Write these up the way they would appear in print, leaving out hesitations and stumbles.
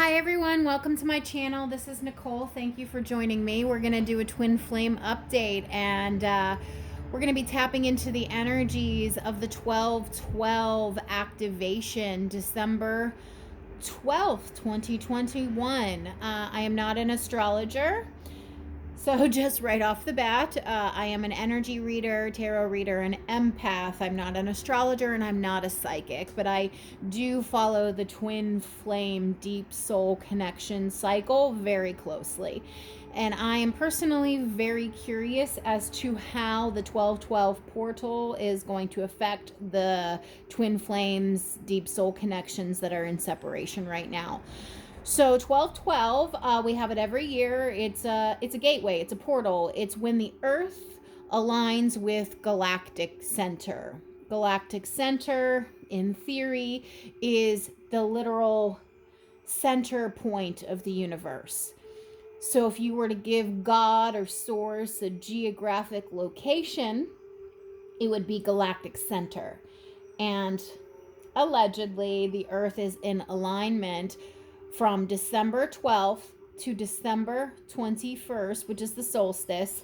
Hi everyone, welcome to my channel. This is Nicole. Thank you for joining me. We're going to do a twin flame update, and we're going to be tapping into the energies of the 12/12 activation, December 12th, 2021. I am not an astrologer. So just right off the bat, I am an energy reader, tarot reader, and empath. I'm not an astrologer and I'm not a psychic, but I do follow the twin flame deep soul connection cycle very closely. And I am personally very curious as to how the 12/12 portal is going to affect the twin flames deep soul connections that are in separation right now. So 12/12, we have it every year. It's a gateway. It's a portal. It's when the Earth aligns with galactic center. Galactic center, in theory, is the literal center point of the universe. So if you were to give God or Source a geographic location, it would be galactic center. And allegedly, the Earth is in alignment from December 12th to December 21st, which is the solstice.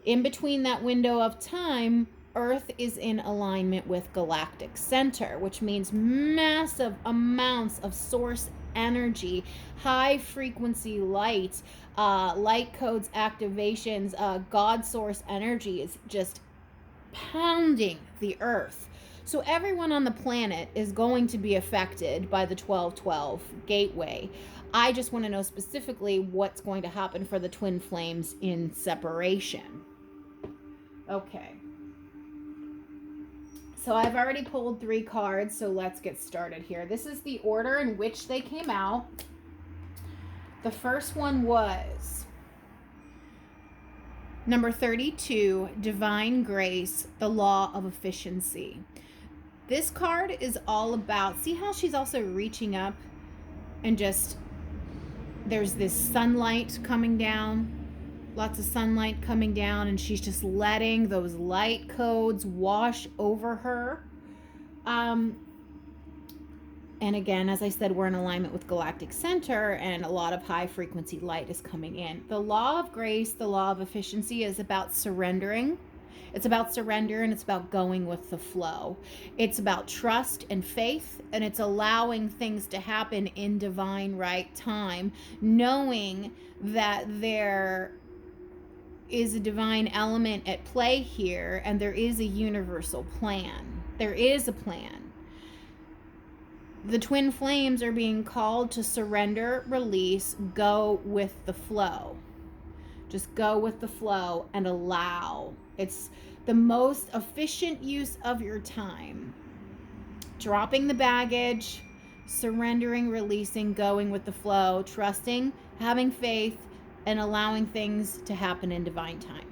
In between that window of time, Earth is in alignment with galactic center, which means massive amounts of source energy, high frequency light, light codes activations, God source energy is just pounding the Earth. So everyone on the planet is going to be affected by the 12/12 gateway. I just want to know specifically what's going to happen for the twin flames in separation. Okay. So I've already pulled 3 cards, so let's get started here. This is the order in which they came out. The first one was number 32, Divine Grace, the Law of Efficiency. This card is all about, see how she's also reaching up and just, there's this sunlight coming down, lots of sunlight coming down, and she's just letting those light codes wash over her. And again, as I said, we're in alignment with galactic center, and a lot of high frequency light is coming in. The law of grace, the law of efficiency, is about surrendering. It's about surrender, and it's about going with the flow. It's about trust and faith, and it's allowing things to happen in divine right time, knowing that there is a divine element at play here, and there is a universal plan. There is a plan. The twin flames are being called to surrender, release, go with the flow. Just go with the flow and allow. It's the most efficient use of your time. Dropping the baggage, surrendering, releasing, going with the flow, trusting, having faith, and allowing things to happen in divine time.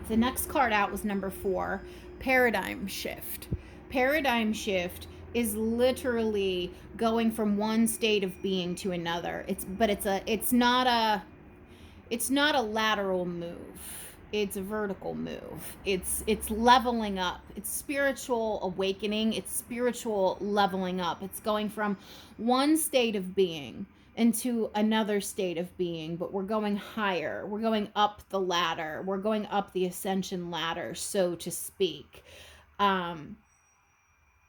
The next card out was number 4, Paradigm Shift. Paradigm shift is literally going from one state of being to another. It's not a lateral move. It's a vertical move. It's leveling up. It's spiritual awakening. It's spiritual leveling up. It's going from one state of being into another state of being, but we're going higher. We're going up the ladder. We're going up the ascension ladder, so to speak.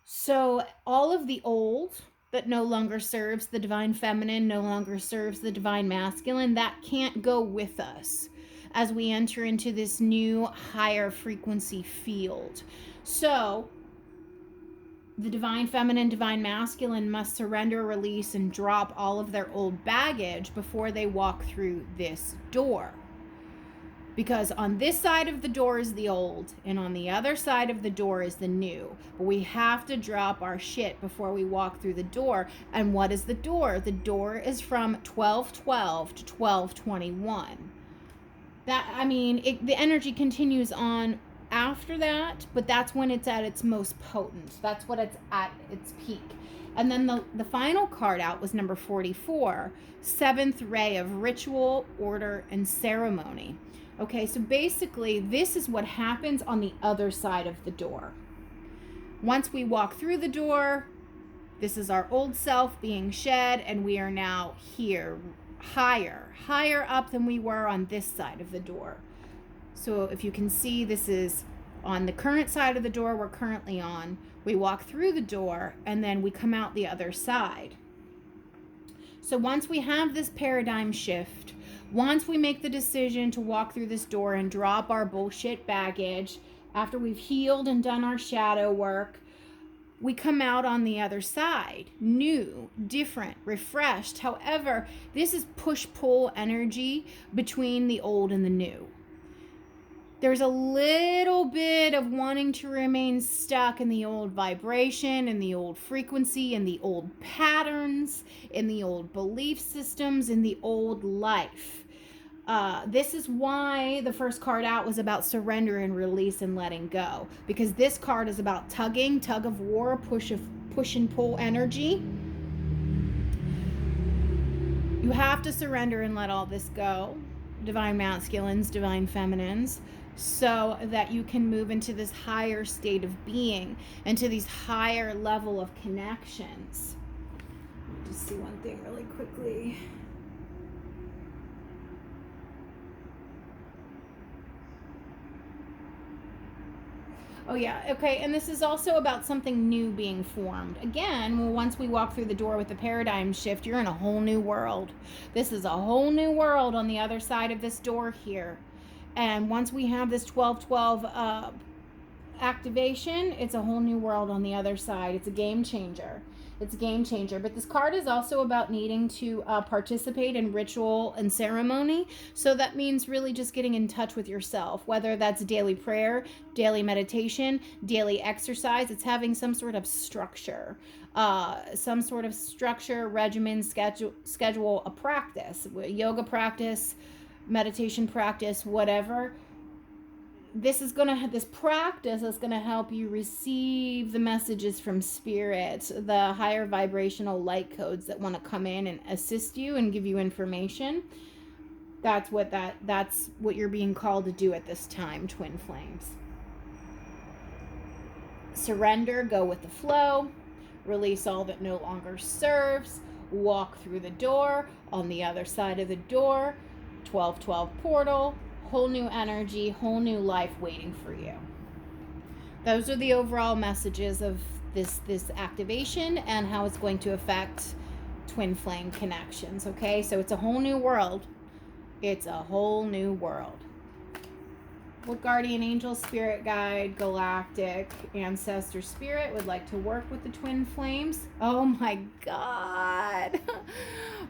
So all of the old that no longer serves the divine feminine, no longer serves the divine masculine, that can't go with us as we enter into this new higher frequency field. So the divine feminine, divine masculine must surrender, release, and drop all of their old baggage before they walk through this door. Because on this side of the door is the old, and on the other side of the door is the new. But we have to drop our shit before we walk through the door. And what is the door? The door is from 12/12 to 12/21. The energy continues on after that, but that's when it's at its most potent. That's what it's at its peak. And then the final card out was number 44, 7th ray of ritual, order, and ceremony. Okay, so basically this is what happens on the other side of the door. Once we walk through the door, This is our old self being shed, and we are now here, higher up than we were on this side of the door. So if you can see, this is on the current side of the door we're currently on. We walk through the door, and then we come out the other side. So once we have this paradigm shift, once we make the decision to walk through this door and drop our bullshit baggage, after we've healed and done our shadow work, we come out on the other side, new, different, refreshed. However, this is push-pull energy between the old and the new. There's a little bit of wanting to remain stuck in the old vibration, in the old frequency, in the old patterns, in the old belief systems, in the old life. This is why the first card out was about surrender and release and letting go. Because this card is about tug of war, push and pull energy. You have to surrender and let all this go. Divine masculines, divine feminines, so that you can move into this higher state of being, into these higher level of connections. Just see one thing really quickly. Oh yeah, okay, and this is also about something new being formed. Again, once we walk through the door with the paradigm shift, you're in a whole new world. This is a whole new world on the other side of this door here. And once we have this 12-12 activation, it's a whole new world on the other side. It's a game changer. It's a game changer. But this card is also about needing to participate in ritual and ceremony. So that means really just getting in touch with yourself, whether that's daily prayer, daily meditation, daily exercise. It's having some sort of structure, regimen, schedule a practice, yoga practice, meditation practice, whatever. This practice is going to help you receive the messages from spirit, the higher vibrational light codes that want to come in and assist you and give you information. That's what you're being called to do at this time, twin flames. Surrender, go with the flow, release all that no longer serves, walk through the door, on the other side of the door, 12-12 portal, whole new energy, whole new life waiting for you. Those are the overall messages of this activation and how it's going to affect twin flame connections, okay? So it's a whole new world. It's a whole new world. What guardian angel, spirit guide, galactic ancestor spirit would like to work with the twin flames? Oh my God.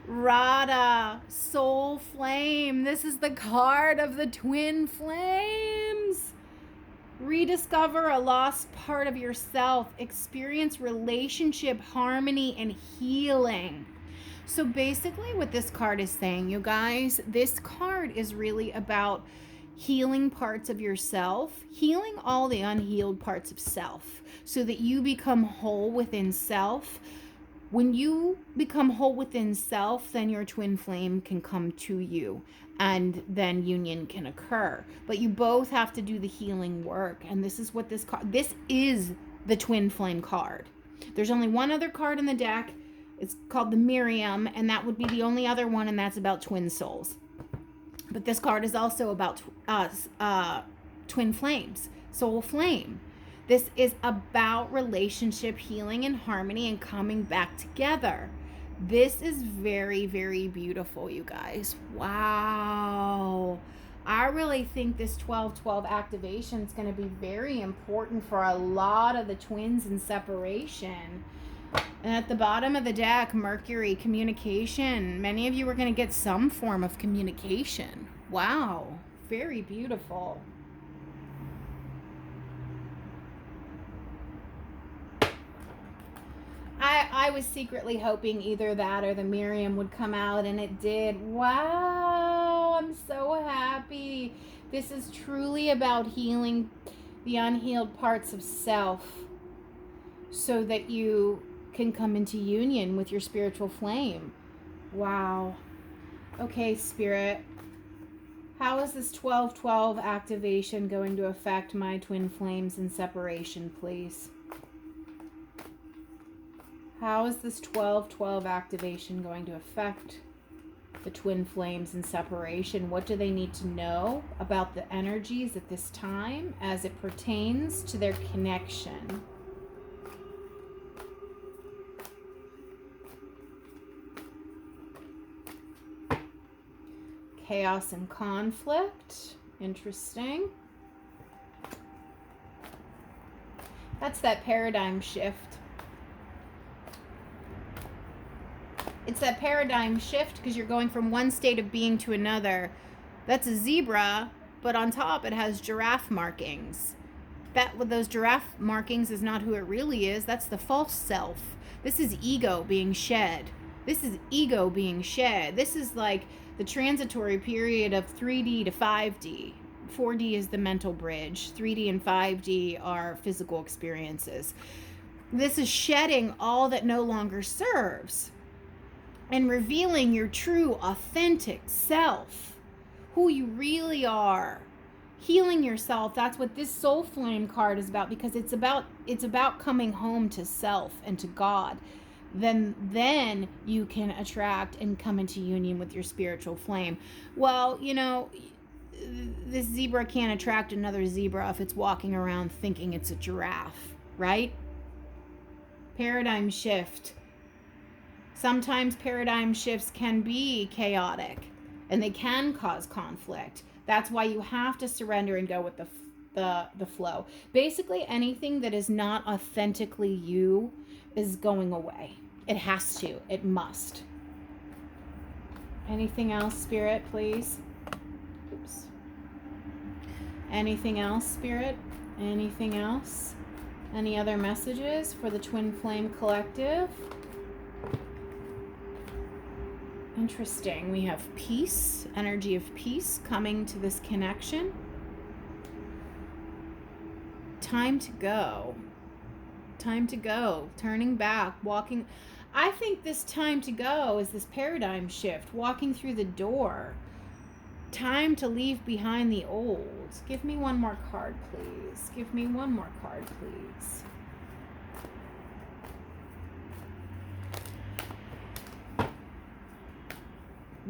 Radha, soul flame. This is the card of the twin flames. Rediscover a lost part of yourself. Experience relationship, harmony, and healing. So basically what this card is saying, you guys, this card is really about healing parts of yourself, healing all the unhealed parts of self so that you become whole within self. When you become whole within self, then your twin flame can come to you and then union can occur. But you both have to do the healing work. And this is what this is the twin flame card. There's only one other card in the deck. It's called the Miriam, and that would be the only other one, and that's about twin souls. But this card is also about twin flames, soul flame. This is about relationship healing and harmony and coming back together. This is very, very beautiful, you guys. Wow. I really think this 12-12 activation is going to be very important for a lot of the twins in separation. And at the bottom of the deck, Mercury, communication. Many of you are going to get some form of communication. Wow. Very beautiful. I was secretly hoping either that or the Miriam would come out, and it did. Wow. I'm so happy. This is truly about healing the unhealed parts of self so that you can come into union with your spiritual flame. Wow. Okay, Spirit. How is this 12-12 activation going to affect my twin flames in separation, please? How is this 12-12 activation going to affect the twin flames in separation? What do they need to know about the energies at this time as it pertains to their connection? Chaos and conflict. Interesting. That's that paradigm shift. It's that paradigm shift because you're going from one state of being to another. That's a zebra, but on top it has giraffe markings. That with those giraffe markings is not who it really is. That's the false self. This is ego being shed. This is ego being shed. This is like the transitory period of 3D to 5D. 4D is the mental bridge. 3D and 5D are physical experiences. This is shedding all that no longer serves and revealing your true, authentic self, who you really are. Healing yourself. That's what this soul flame card is about, because it's about coming home to self and to God. Then you can attract and come into union with your spiritual flame. Well, you know, this zebra can't attract another zebra if it's walking around thinking it's a giraffe, right? Paradigm shift. Sometimes paradigm shifts can be chaotic and they can cause conflict. That's why you have to surrender and go with the flow. Basically, anything that is not authentically you is going away. It has to. It must. Anything else, Spirit, please? Oops. Anything else, Spirit? Anything else? Any other messages for the Twin Flame Collective? Interesting. We have peace, energy of peace coming to this connection. Time to go. Time to go. Turning back, walking. I think this time to go is this paradigm shift, walking through the door. Time to leave behind the old. Give me one more card, please. Give me one more card, please.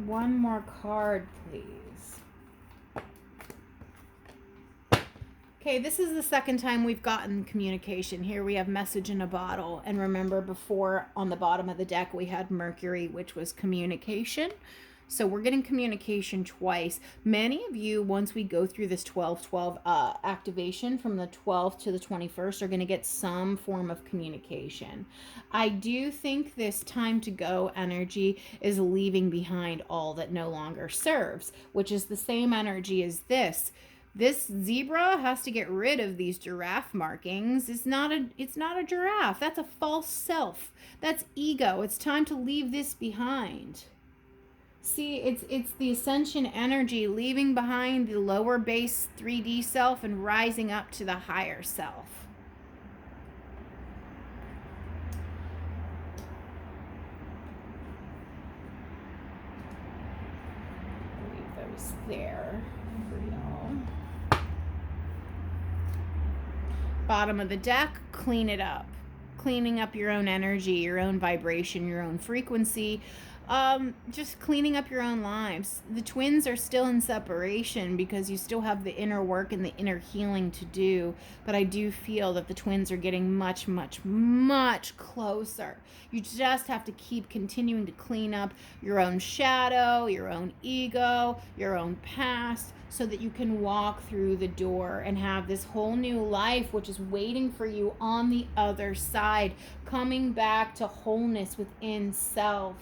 One more card, please. Okay, this is the second time we've gotten communication. Here we have message in a bottle. And remember, before on the bottom of the deck, we had Mercury, which was communication. So we're getting communication twice. Many of you, once we go through this 12-12 activation from the 12th to the 21st, are going to get some form of communication. I do think this time to go energy is leaving behind all that no longer serves, which is the same energy as this. This zebra has to get rid of these giraffe markings. It's not a giraffe. That's a false self. That's ego. It's time to leave this behind. See, it's the ascension energy, leaving behind the lower base 3D self and rising up to the higher self. Leave those there for y'all. Bottom of the deck, clean it up. Cleaning up your own energy, your own vibration, your own frequency. Just cleaning up your own lives. The twins are still in separation because you still have the inner work and the inner healing to do. But I do feel that the twins are getting much, much, much closer. You just have to keep continuing to clean up your own shadow, your own ego, your own past, so that you can walk through the door and have this whole new life, which is waiting for you on the other side, coming back to wholeness within self.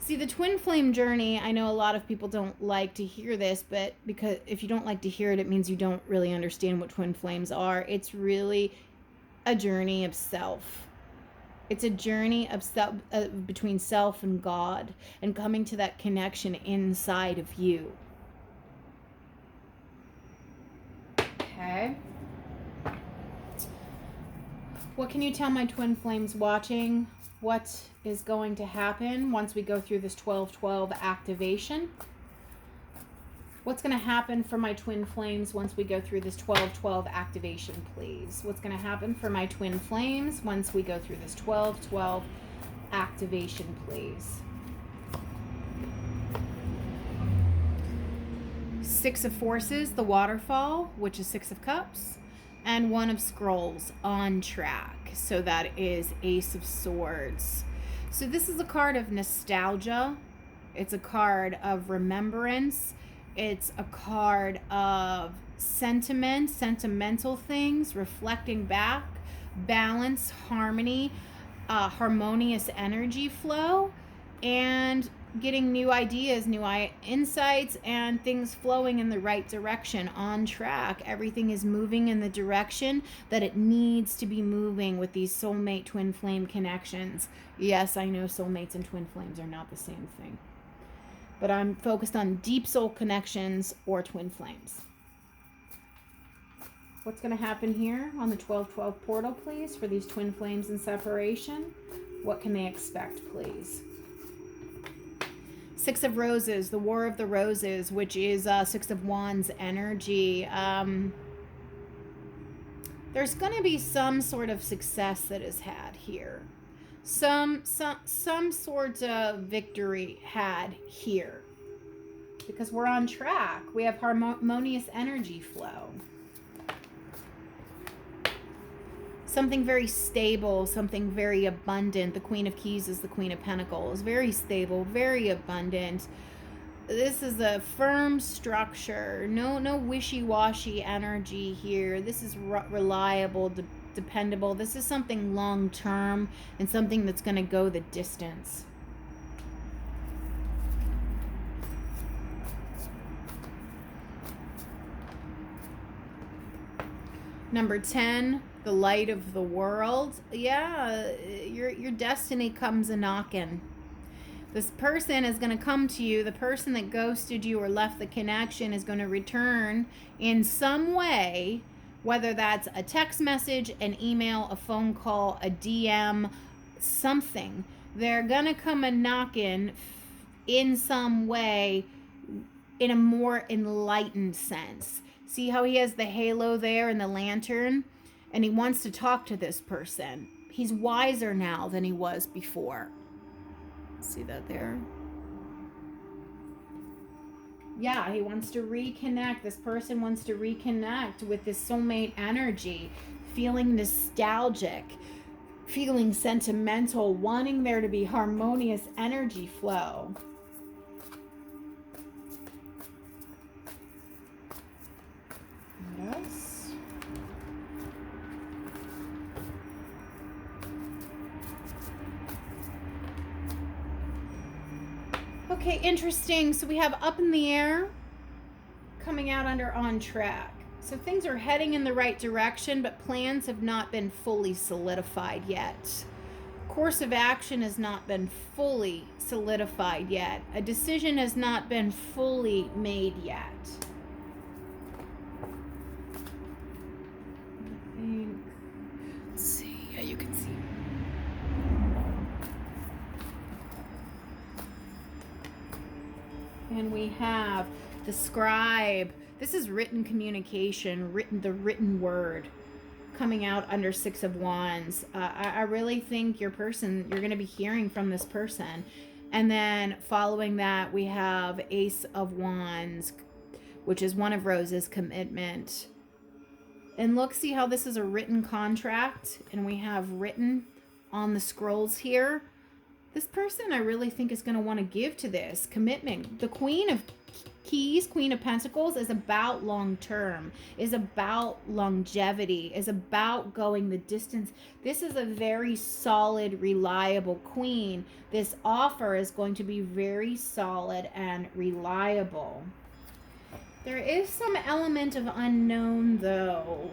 See, the twin flame journey, I know a lot of people don't like to hear this, but because if you don't like to hear it, it means you don't really understand what twin flames are. It's really a journey of self. It's a journey of self, between self and God, and coming to that connection inside of you. Okay. What can you tell my twin flames watching? What is going to happen once we go through this 12-12 activation? What's going to happen for my twin flames once we go through this 12-12 activation, please? What's going to happen for my twin flames once we go through this 12-12 activation, please? Six of Forces, the waterfall, which is Six of Cups, and One of Scrolls, on track. So that is Ace of Swords. So this is a card of nostalgia. It's a card of remembrance. It's a card of sentiment, sentimental things, reflecting back, balance, harmony, harmonious energy flow, and getting new ideas, new insights, and things flowing in the right direction, on track. Everything is moving in the direction that it needs to be moving with these soulmate twin flame connections. Yes, I know soulmates and twin flames are not the same thing, but I'm focused on deep soul connections or twin flames. What's going to happen here on the 12-12 portal, please, for these twin flames in separation? What can they expect, please? Six of Roses, the War of the Roses, which is Six of Wands energy. There's going to be some sort of success that is had here. Some sort of victory had here. Because we're on track. We have harmonious energy flow. Something very stable, something very abundant. The Queen of Keys is the Queen of Pentacles. Very stable, very abundant. This is a firm structure. No wishy-washy energy here. This is reliable, dependable. This is something long-term and something that's going to go the distance. Number 10, the light of the world. Yeah, your destiny comes a-knocking. This person is going to come to you. The person that ghosted you or left the connection is going to return in some way, whether that's a text message, an email, a phone call, a DM, something. They're going to come a-knocking in some way, in a more enlightened sense. See how he has the halo there and the lantern? And he wants to talk to this person. He's wiser now than he was before. See that there? Yeah, he wants to reconnect. This person wants to reconnect with this soulmate energy, feeling nostalgic, feeling sentimental, wanting there to be harmonious energy flow. What else? Okay, interesting. So we have up in the air, coming out under on track. So things are heading in the right direction, but plans have not been fully solidified yet. Course of action has not been fully solidified yet. A decision has not been fully made yet. Let's see. Yeah, you can see. And we have the scribe. This is written communication, the written word coming out under Six of Wands. I really think you're going to be hearing from this person. And then following that, we have Ace of Wands, which is One of Roses, commitment. And look, see how this is a written contract, and we have written on the scrolls here. This person I really think is going to want to give to this commitment. The Queen of Keys, Queen of Pentacles, is about long term, is about longevity, is about going the distance. This is a very solid, reliable queen. This offer is going to be very solid and reliable. There is some element of unknown, though,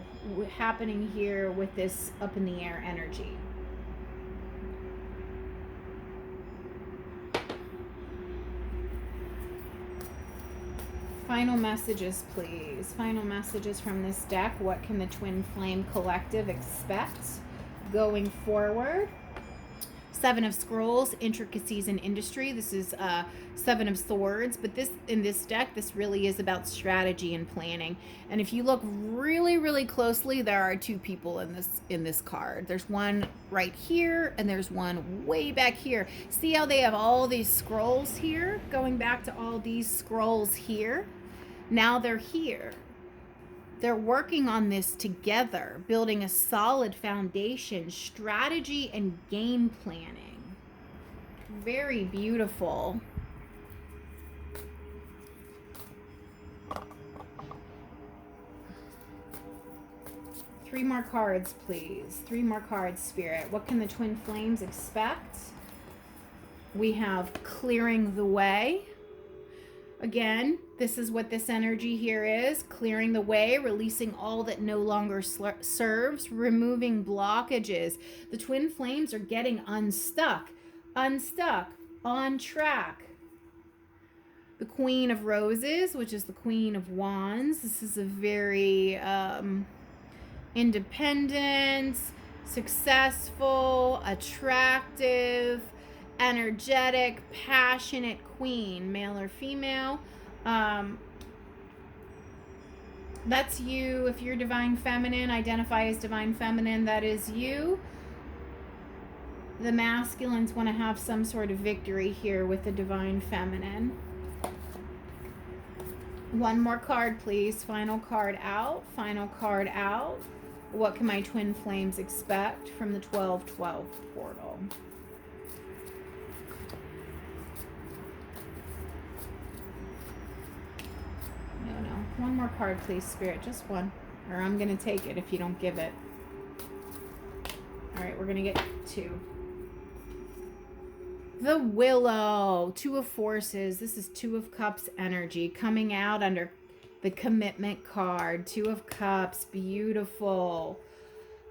happening here with this up in the air energy. Final messages, please. Final messages from this deck. What can the Twin Flame Collective expect going forward? Seven of Scrolls, intricacies in industry. This is Seven of Swords, but in this deck, this really is about strategy and planning. And if you look really, really closely, there are two people in this card. There's one right here, and there's one way back here. See how they have all these scrolls here, going back to all these scrolls here. Now they're here. They're working on this together, building a solid foundation, strategy, and game planning. Very beautiful. Three more cards, please. Three more cards, Spirit. What can the twin flames expect? We have clearing the way. Again, this is what this energy here is. Clearing the way, releasing all that no longer serves, removing blockages. The twin flames are getting unstuck, on track. The Queen of Roses, which is the Queen of Wands. This is a very independent, successful, attractive, energetic, passionate queen, male or female. That's you. If you're divine feminine, identify as divine feminine, that is you. The masculines want to have some sort of victory here with the divine feminine. One more card, please. Final card out. Final card out. What can my twin flames expect from the 12-12 portal? No. One more card, please, Spirit. Just one. Or I'm going to take it if you don't give it. All right, we're going to get two. The Willow. Two of Forces. This is Two of Cups energy coming out under the Commitment card. Two of Cups. Beautiful.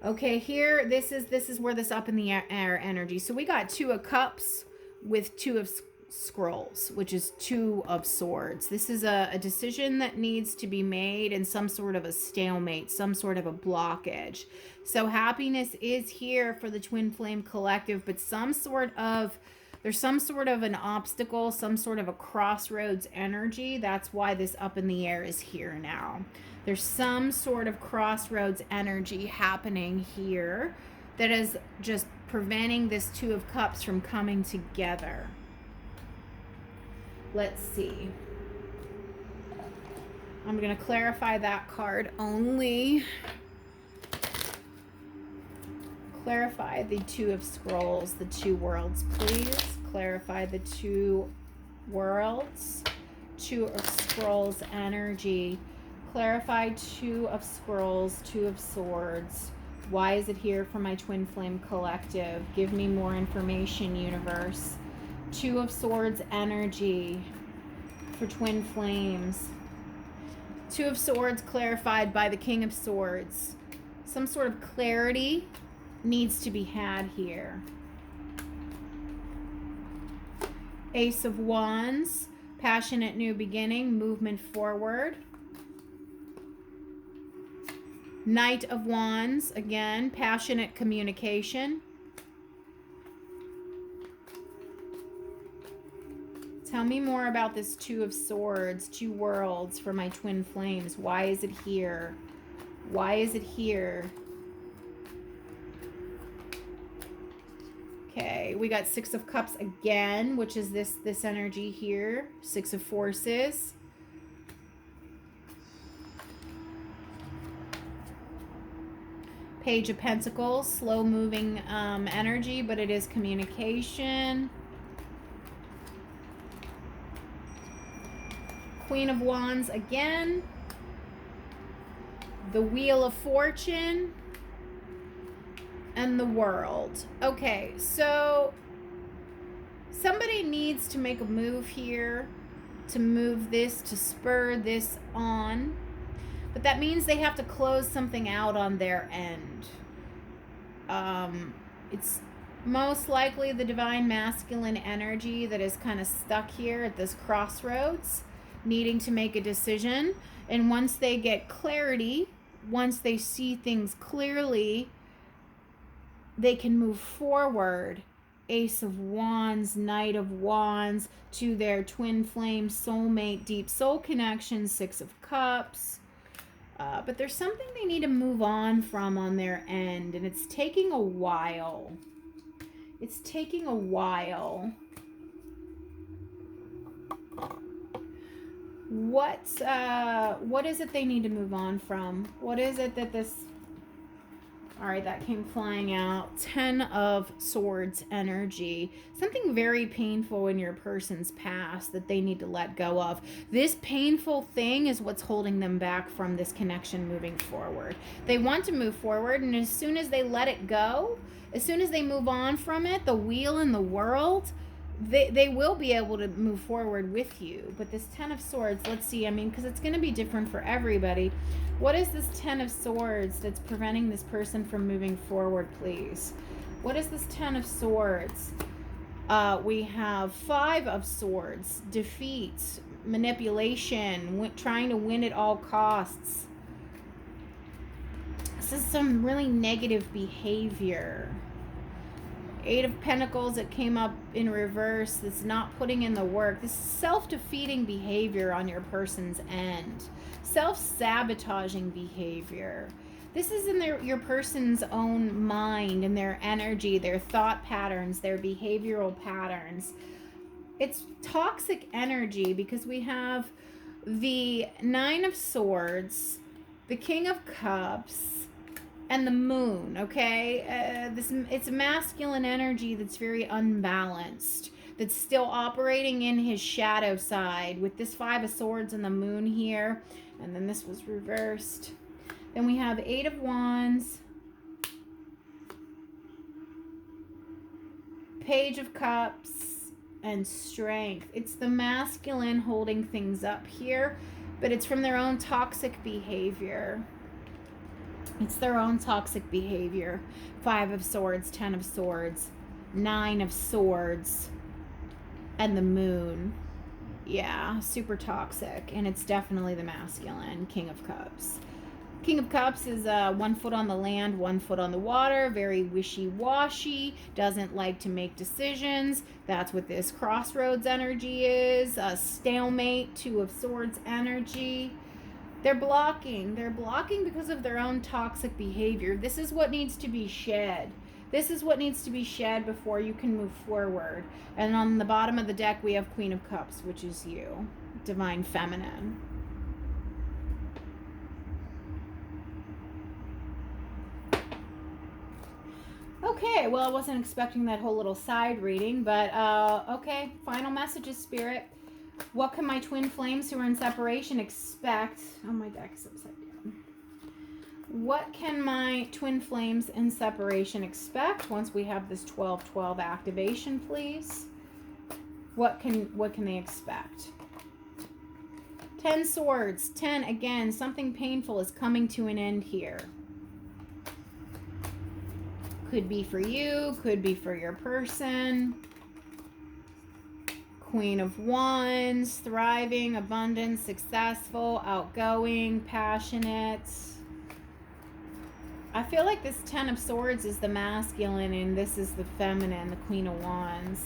Okay, here, this is where this up in the air energy. So we got Two of Cups with Two of Scrolls, which is Two of Swords. This is a decision that needs to be made and some sort of a stalemate, some sort of a blockage. So happiness is here for the Twin Flame Collective, but there's some sort of an obstacle, some sort of a crossroads energy. That's why this up in the air is here now. There's some sort of crossroads energy happening here that is just preventing this Two of Cups from coming together. Let's see. I'm going to clarify that card only. Clarify the Two of Scrolls, the Two Worlds, please. Clarify the Two Worlds, Two of Scrolls energy. Clarify Two of Scrolls, Two of Swords. Why is it here for my Twin Flame Collective? Give me more information, universe. Two of Swords energy for Twin Flames. Two of Swords clarified by the King of Swords. Some sort of clarity needs to be had here. Ace of Wands, passionate new beginning, movement forward. Knight of Wands, again, passionate communication. Tell me more about this Two of Swords, Two Worlds for my Twin Flames. Why is it here? Why is it here? Okay, we got Six of Cups again, which is this energy here. Six of Forces. Page of Pentacles, slow moving energy, but it is communication. Queen of Wands again. The Wheel of Fortune. And the World. Okay, so somebody needs to make a move here to move this, to spur this on. But that means they have to close something out on their end. It's most likely the divine masculine energy that is kind of stuck here at this crossroads, needing to make a decision. And once they get clarity, once they see things clearly, they can move forward Ace of Wands, Knight of Wands, to their twin flame, soulmate, deep soul connection, Six of Cups. But there's something they need to move on from on their end, and it's taking a while. It's taking a while. What is it they need to move on from? What is it that this... All right, that came flying out. 10 of Swords energy. Something very painful in your person's past that they need to let go of. This painful thing is what's holding them back from this connection moving forward. They want to move forward, and as soon as they let it go, as soon as they move on from it, the wheel in the world, they will be able to move forward with you. But this 10 of Swords, let's see, I mean, because it's going to be different for everybody. What is this 10 of Swords that's preventing this person from moving forward, please? What is this 10 of Swords? We have 5 of Swords, defeat, manipulation, trying to win at all costs. This is some really negative behavior. 8 of Pentacles that came up in reverse. That's not putting in the work. This is self-defeating behavior on your person's end. Self-sabotaging behavior. This is in your person's own mind and their energy, their thought patterns, their behavioral patterns. It's toxic energy because we have the 9 of Swords, the King of Cups, and the Moon, okay? It's a masculine energy that's very unbalanced, that's still operating in his shadow side with this 5 of Swords and the Moon here. And then this was reversed. Then we have 8 of Wands, Page of Cups, and Strength. It's the masculine holding things up here, but it's from their own toxic behavior. It's their own toxic behavior. 5 of Swords, 10 of Swords, 9 of Swords, and the Moon. Yeah, super toxic. And it's definitely the masculine. King of Cups. King of Cups is 1 foot on the land, 1 foot on the water. Very wishy-washy. Doesn't like to make decisions. That's what this crossroads energy is. A stalemate. 2 of Swords energy. They're blocking. They're blocking because of their own toxic behavior. This is what needs to be shed. This is what needs to be shed before you can move forward. And on the bottom of the deck, we have Queen of Cups, which is you. Divine Feminine. Okay, well, I wasn't expecting that whole little side reading, but okay. Final messages, Spirit. What can my twin flames who are in separation expect? Oh, my deck is upside down. What can my twin flames in separation expect once we have this 12-12 activation, please? What can they expect? 10 Swords. 10, again, something painful is coming to an end here. Could be for you, could be for your person. Queen of Wands, thriving, abundant, successful, outgoing, passionate. I feel like this 10 of Swords is the masculine and this is the feminine, the Queen of Wands.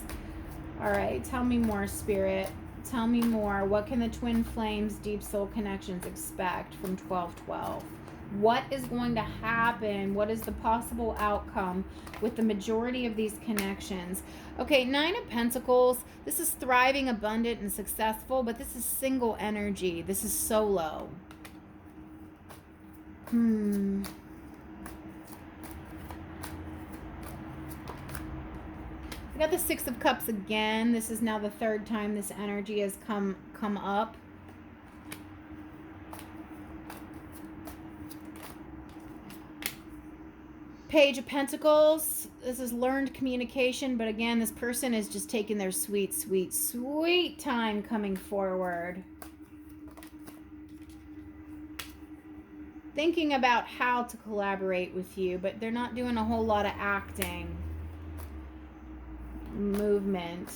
All right, tell me more, Spirit. Tell me more. What can the twin flames, deep soul connections expect from 12-12? What is going to happen? What is the possible outcome with the majority of these connections? Okay, 9 of Pentacles. This is thriving, abundant, and successful, but this is single energy. This is solo. I got the 6 of Cups again. This is now the 3rd time this energy has come up. Page of Pentacles. This is learned communication, but again, this person is just taking their sweet, sweet, sweet time coming forward. Thinking about how to collaborate with you, but they're not doing a whole lot of acting. Movement.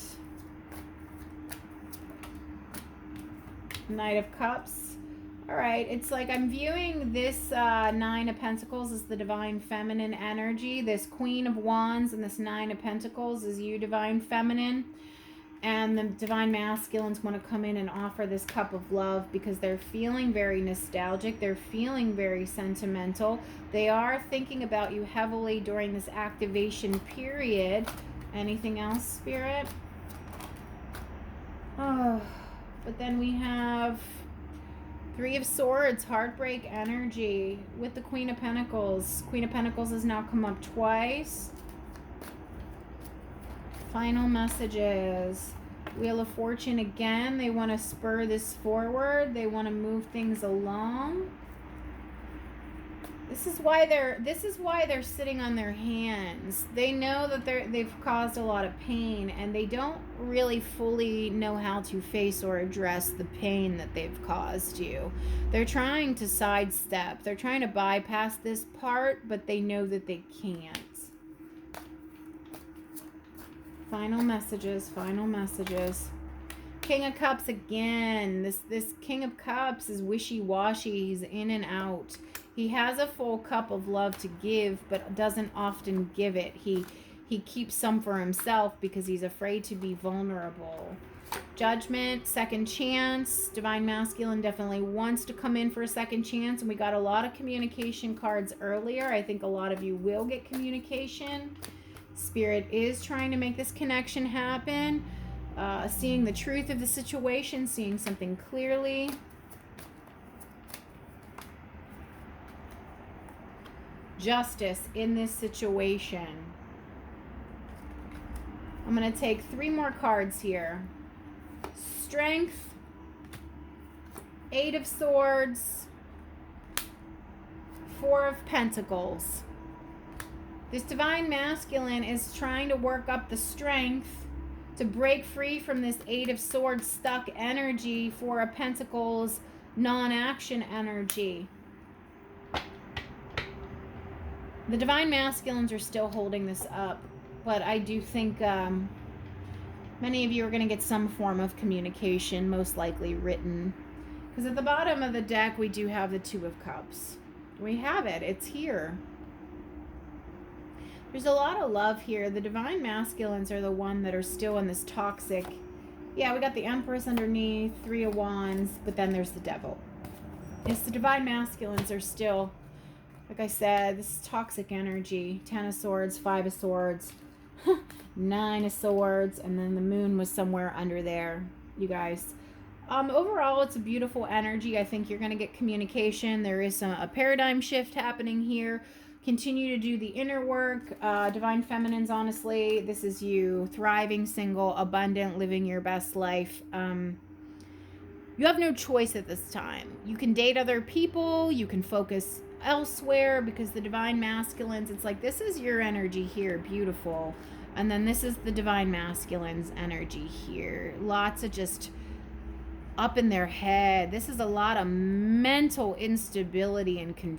Knight of Cups. All right, it's like I'm viewing this Nine of Pentacles as the Divine Feminine energy. This Queen of Wands and this Nine of Pentacles is you, Divine Feminine. And the Divine Masculines want to come in and offer this cup of love because they're feeling very nostalgic. They're feeling very sentimental. They are thinking about you heavily during this activation period. Anything else, Spirit? Oh, but then we have Three of Swords, heartbreak energy with the Queen of Pentacles. Queen of Pentacles has now come up twice. Final messages. Wheel of Fortune again. They want to spur this forward. They want to move things along. This is why they're sitting on their hands. They know that they've caused a lot of pain, and they don't really fully know how to face or address the pain that they've caused you. They're trying to sidestep. They're trying to bypass this part, but they know that they can't. Final messages, final messages. King of Cups again. This King of Cups is wishy-washy. He's in and out. He has a full cup of love to give, but doesn't often give it. He keeps some for himself because he's afraid to be vulnerable. Judgment, second chance. Divine Masculine definitely wants to come in for a second chance, and we got a lot of communication cards earlier. I think a lot of you will get communication. Spirit is trying to make this connection happen. Seeing the truth of the situation, seeing something clearly. Justice in this situation. I'm going to take 3 more cards here. Strength, Eight of Swords, Four of Pentacles. This Divine Masculine is trying to work up the strength to break free from this Eight of Swords stuck energy, Four of Pentacles non-action energy. The Divine Masculines are still holding this up, but I do think many of you are going to get some form of communication, most likely written. Because at the bottom of the deck, we do have the Two of Cups. We have it. It's here. There's a lot of love here. The Divine Masculines are the one that are still in this toxic. Yeah, we got the Empress underneath, Three of Wands, but then there's the Devil. Yes, the Divine Masculines are still, like I said, this is toxic energy. 10 of Swords, 5 of Swords, 9 of Swords, and then the Moon was somewhere under there, you guys. Overall, it's a beautiful energy. I think you're going to get communication. There is a paradigm shift happening here. Continue to do the inner work. Divine Feminines, honestly, this is you. Thriving, single, abundant, living your best life. You have no choice at this time. You can date other people. You can focus elsewhere because the Divine Masculines, it's like this is your energy here. Beautiful. And then this is the Divine Masculines energy here. Lots of just up in their head. This is a lot of mental instability and confusion.